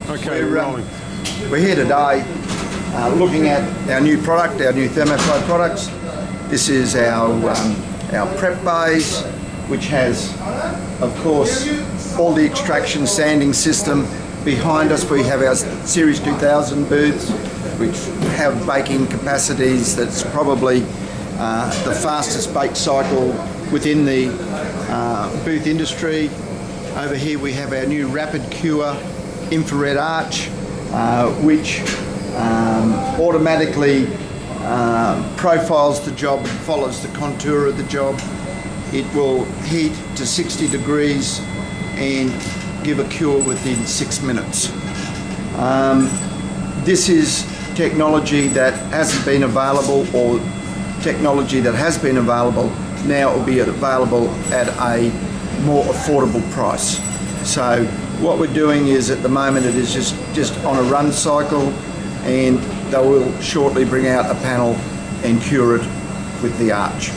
Okay, We're here today looking at our new product, our new thermoFLO products. This is our prep base, which has, of course, all the extraction sanding system. Behind us we have our Series 2000 booths, which have baking capacities that's probably the fastest bake cycle within the booth industry. Over here we have our new rapid cure infrared arch, which automatically profiles the job and follows the contour of the job. It will heat to 60 degrees and give a cure within 6 minutes. This is technology that hasn't been available, or technology that has been available. Now it will be available at a more affordable price. So what we're doing is, at the moment, it is just on a run cycle, and they will shortly bring out a panel and cure it with the arch.